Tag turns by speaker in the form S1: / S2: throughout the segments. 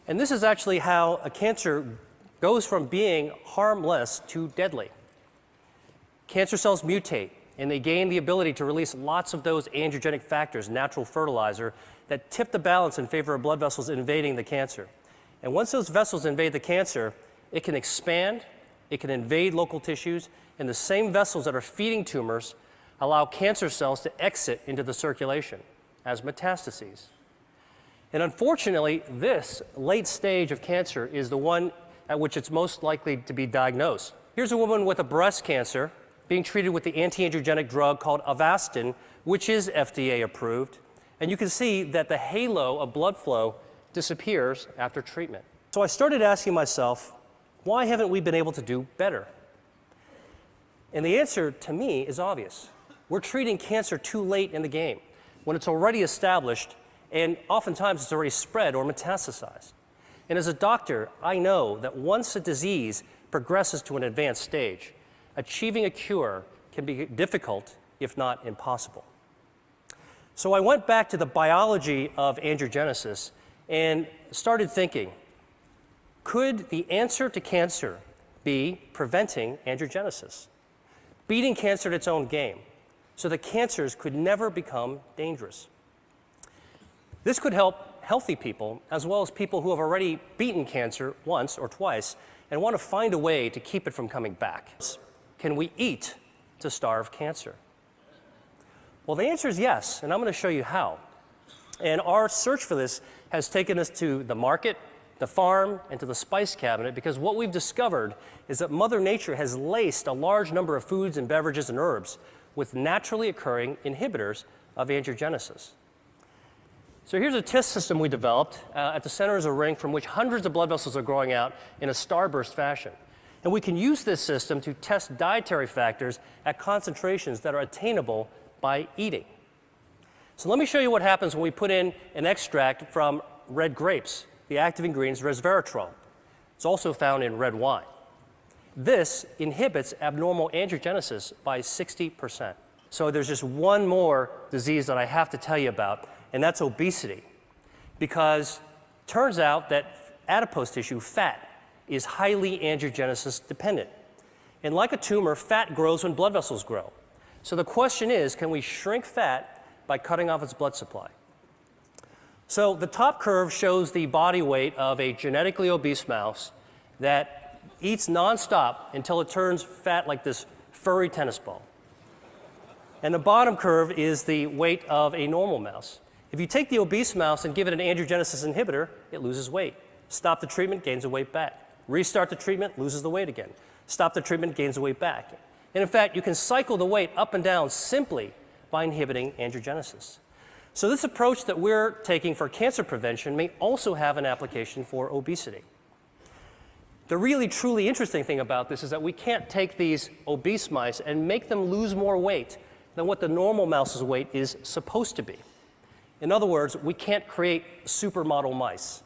S1: And this is actually how a cancer goes from being harmless to deadly. Cancer cells mutate, and they gain the ability to release lots of those angiogenic factors, natural fertilizer, that tip the balance in favor of blood vessels invading the cancer. And once those vessels invade the cancer, it can expand, it can invade local tissues, and the same vessels that are feeding tumors allow cancer cells to exit into the circulation as metastases. And unfortunately, this late stage of cancer is the one at which it's most likely to be diagnosed. Here's a woman with a breast cancer being treated with the anti-angiogenic drug called Avastin, which is FDA approved. And you can see that the halo of blood flow disappears after treatment. So I started asking myself, why haven't we been able to do better? And the answer to me is obvious. We're treating cancer too late in the game, when it's already established and oftentimes it's already spread or metastasized. And as a doctor, I know that once a disease progresses to an advanced stage, achieving a cure can be difficult, if not impossible. So I went back to the biology of angiogenesis and started thinking, could the answer to cancer be preventing angiogenesis? Beating cancer at its own game, so that cancers could never become dangerous. This could help healthy people, as well as people who have already beaten cancer once or twice and want to find a way to keep it from coming back. Can we eat to starve cancer? Well, the answer is yes, and I'm going to show you how. And our search for this has taken us to the market, the farm, and to the spice cabinet, because what we've discovered is that Mother Nature has laced a large number of foods and beverages and herbs with naturally occurring inhibitors of angiogenesis. So here's a test system we developed. At the center is a ring from which hundreds of blood vessels are growing out in a starburst fashion. And we can use this system to test dietary factors at concentrations that are attainable by eating. So let me show you what happens when we put in an extract from red grapes. The active ingredient is resveratrol. It's also found in red wine. This inhibits abnormal angiogenesis by 60%. So there's just one more disease that I have to tell you about, and that's obesity. Because it turns out that adipose tissue, fat, is highly angiogenesis dependent. And like a tumor, fat grows when blood vessels grow. So the question is, can we shrink fat by cutting off its blood supply? So the top curve shows the body weight of a genetically obese mouse that eats nonstop until it turns fat like this furry tennis ball. And the bottom curve is the weight of a normal mouse. If you take the obese mouse and give it an angiogenesis inhibitor, it loses weight. Stop the treatment, gains the weight back. Restart the treatment, loses the weight again. Stop the treatment, gains the weight back. And in fact, you can cycle the weight up and down simply by inhibiting angiogenesis. So this approach that we're taking for cancer prevention may also have an application for obesity. The really, truly interesting thing about this is that we can't take these obese mice and make them lose more weight than what the normal mouse's weight is supposed to be. In other words, we can't create supermodel mice.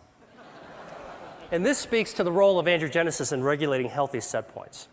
S1: And this speaks to the role of angiogenesis in regulating healthy set points.